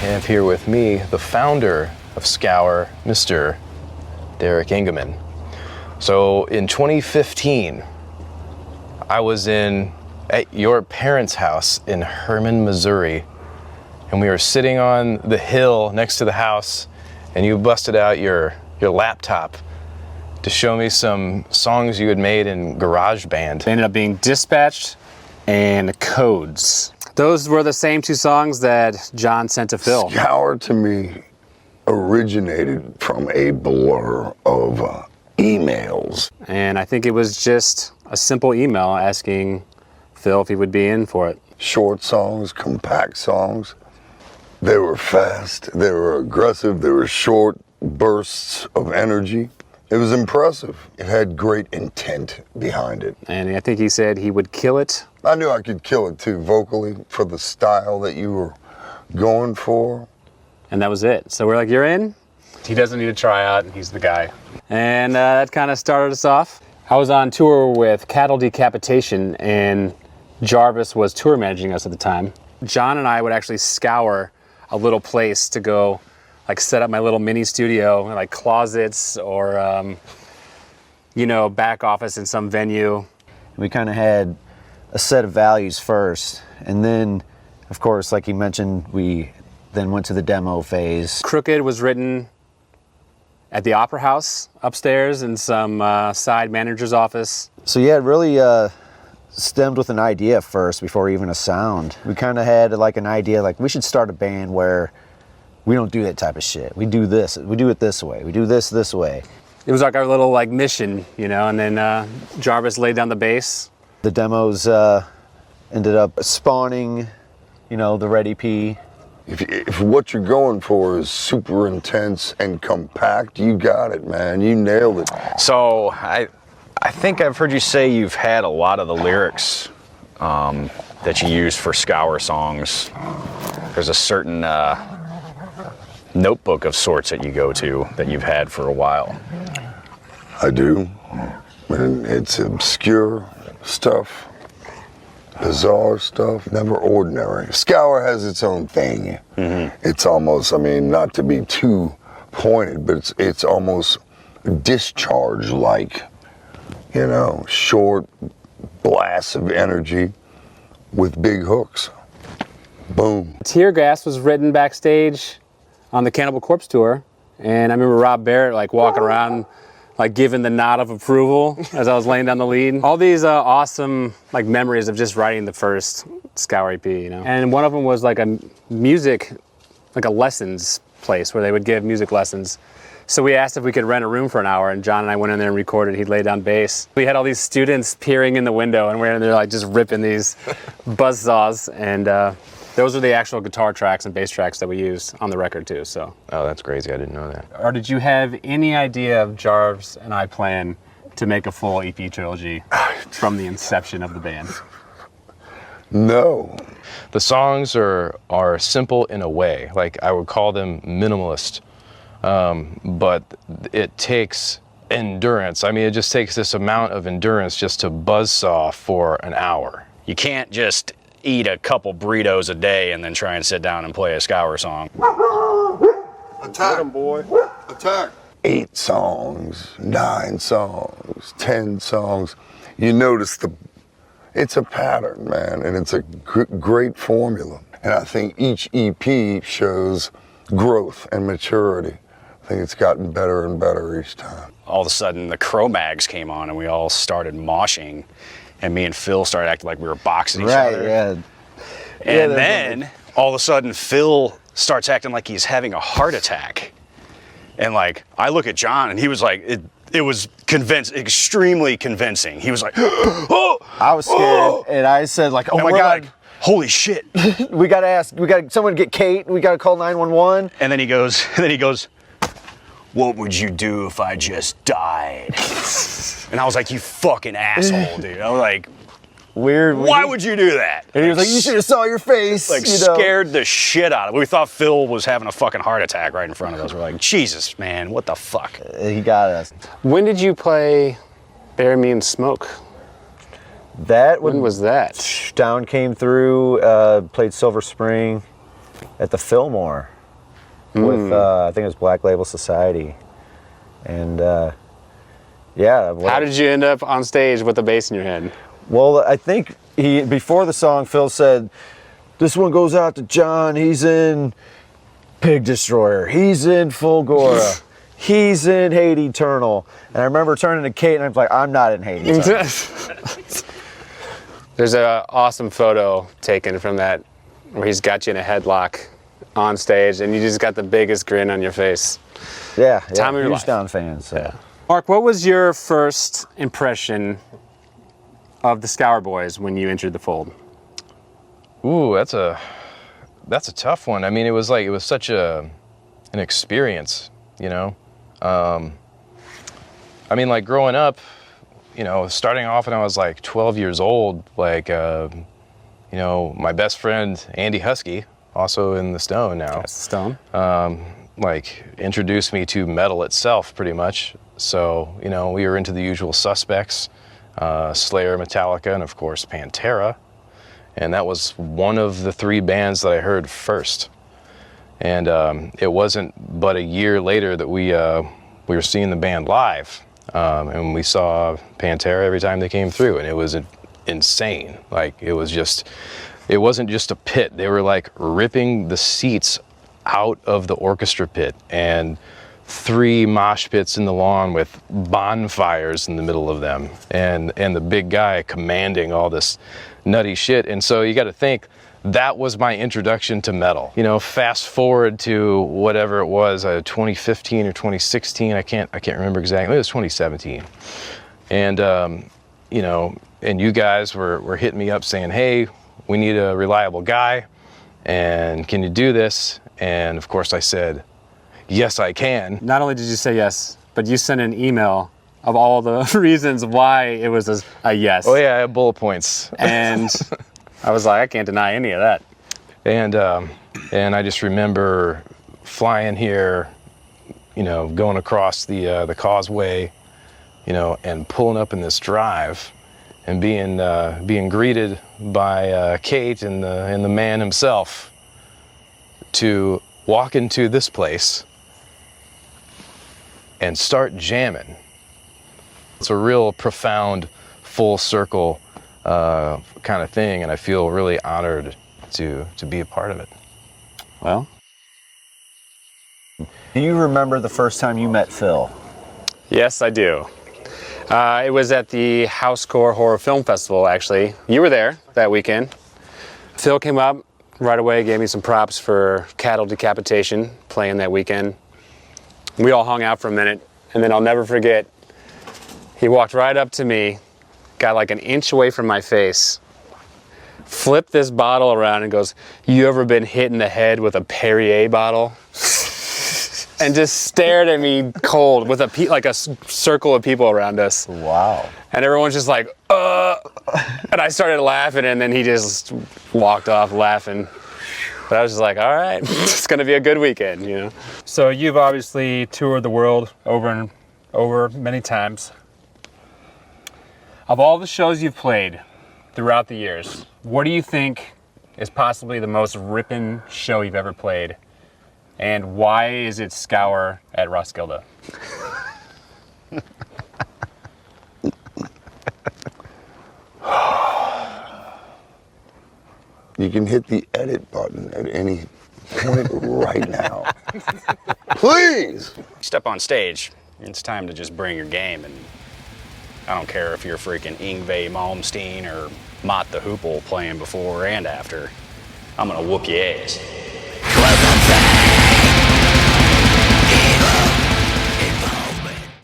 I have here with me the founder of Scour, Mr. Derek Engemann. So in 2015, I was at your parents' house in Herman, Missouri, and we were sitting on the hill next to the house, and you busted out your laptop to show me some songs you had made in GarageBand. They ended up being Dispatched and Codes. Those were the same two songs that John sent to Phil. Scour to me originated from a blur of emails. And I think it was just a simple email asking Phil if he would be in for it. Short songs, compact songs. They were fast, they were aggressive, they were short bursts of energy. It was impressive. It had great intent behind it. And I think he said he would kill it. I knew I could kill it too, vocally, for the style that you were going for. And that was it. So we're like, you're in? He doesn't need to try out, he's the guy. And that kind of started us off. I was on tour with Cattle Decapitation, and Jarvis was tour managing us at the time. John and I would actually scour a little place to go, like set up my little mini studio, like closets or, you know, back office in some venue. We kind of had a set of values first, and then, of course, like you mentioned, we then went to the demo phase. Crooked was written at the Opera House upstairs in some side manager's office. So yeah, it really stemmed with an idea first before even a sound. We kind of had like an idea, like we should start a band where we don't do that type of shit. We do this, we do it this way, we do this way. It was like our little like mission, you know, and then Jarvis laid down the bass. The demos ended up spawning, you know, the Red EP. If what you're going for is super intense and compact, you got it, man. You nailed it. So I think I've heard you say you've had a lot of the lyrics that you use for Scour songs. There's a certain notebook of sorts that you go to that you've had for a while. I do. And it's obscure stuff, bizarre stuff, never ordinary. Scour has its own thing. Mm-hmm. It's almost, I mean, not to be too pointed, but it's almost discharge-like. You know, short blasts of energy with big hooks. Boom. Tear Gas was written backstage on the Cannibal Corpse tour, and I remember Rob Barrett like walking around like giving the nod of approval as I was laying down the lead. All these awesome like memories of just writing the first Scour EP, you know. And one of them was like a music, like a lessons place where they would give music lessons. So we asked if we could rent a room for an hour, and John and I went in there and recorded. He'd lay down bass. We had all these students peering in the window, and we're in there like just ripping these buzzsaws, and those are the actual guitar tracks and bass tracks that we used on the record too. So. Oh, that's crazy, I didn't know that. Or did you have any idea of Jarvis and I plan to make a full EP trilogy from the inception of the band? No. The songs are simple in a way, like I would call them minimalist. But it takes endurance. I mean, it just takes this amount of endurance just to buzzsaw for an hour. You can't just eat a couple burritos a day and then try and sit down and play a Scour song. Attack, him, boy. Attack. 8 songs, 9 songs, 10 songs. You notice it's a pattern, man, and it's a great formula. And I think each EP shows growth and maturity. I think it's gotten better and better each time. All of a sudden, the Cro-Mags came on, and we all started moshing, and me and Phil started acting like we were boxing each other. Yeah. And then, all of a sudden, Phil starts acting like he's having a heart attack. And, like, I look at John, and he was like, it was extremely convincing. He was like, oh! I was scared, and I said, like, oh my God. Like, holy shit. we gotta someone get Kate, we gotta call 911. And then he goes, what would you do if I just died? And I was like, you fucking asshole, dude. I was like, weird. Why would you do that? And he was like, you should have saw your face. Like, you know? Scared the shit out of it. We thought Phil was having a fucking heart attack right in front of us. We're like, Jesus, man, what the fuck? He got us. When did you play Bury Me in Smoke? When was that? Down came through, played Silver Spring. at the Fillmore with I think it was Black Label Society, and yeah. How did you end up on stage with the bass in your head? Well, I think before the song, Phil said, "This one goes out to John. He's in Pig Destroyer. He's in Fulgora. He's in Hate Eternal." And I remember turning to Kate and I was like, "I'm not in Hate Eternal." There's an awesome photo taken from that where he's got you in a headlock on stage and you just got the biggest grin on your face. Yeah, Time of your life. Down fans. So. Yeah. Mark, what was your first impression of the Scour Boys when you entered the fold? Ooh, that's a tough one. I mean, it was such an experience, you know. I mean, like growing up, you know, starting off when I was like 12 years old, like, you know, my best friend Andy Husky, also in the Stone now. That's the Stone. Like introduced me to metal itself, pretty much. So, you know, we were into the usual suspects, Slayer, Metallica, and of course Pantera. And that was one of the 3 bands that I heard first. And it wasn't but a year later that we were seeing the band live. And we saw Pantera every time they came through, and it was insane. Like, it wasn't just a pit. They were like ripping the seats out of the orchestra pit, and 3 mosh pits in the lawn with bonfires in the middle of them, and the big guy commanding all this nutty shit. And so you got to think, that was my introduction to metal. You know, fast forward to whatever it was, 2015 or 2016, I can't remember exactly. It was 2017. And you know, and you guys were hitting me up saying, "Hey, we need a reliable guy, and can you do this?" And of course I said, "Yes, I can." Not only did you say yes, but you sent an email of all the reasons why it was a yes. Oh yeah, I have bullet points. And I was like, I can't deny any of that. And I just remember flying here, you know, going across the causeway, you know, and pulling up in this drive, and being greeted by Kate and the man himself to walk into this place and start jamming. It's a real profound, full circle kind of thing, and I feel really honored to be a part of it. Well, Do you remember the first time you met Phil? yes, I do. It was at the Housecore Horror Film Festival, actually. You were there that weekend. Phil came up right away, gave me some props for Cattle Decapitation playing that weekend. We all hung out for a minute, and then I'll never forget, he walked right up to me, got like an inch away from my face, flipped this bottle around and goes, "You ever been hit in the head with a Perrier bottle?" And just stared at me cold with like a circle of people around us. Wow. And everyone's just like, and I started laughing, and then he just walked off laughing. But I was just like, all right, it's gonna be a good weekend, you know? So you've obviously toured the world over and over many times. Of all the shows you've played throughout the years, what do you think is possibly the most ripping show you've ever played? And why is it Scour at Roskilde? You can hit the edit button at any point right now. Please! Step on stage, it's time to just bring your game, and I don't care if you're freaking Yngwie Malmsteen or Mott the Hoople playing before and after. I'm gonna whoop your ass.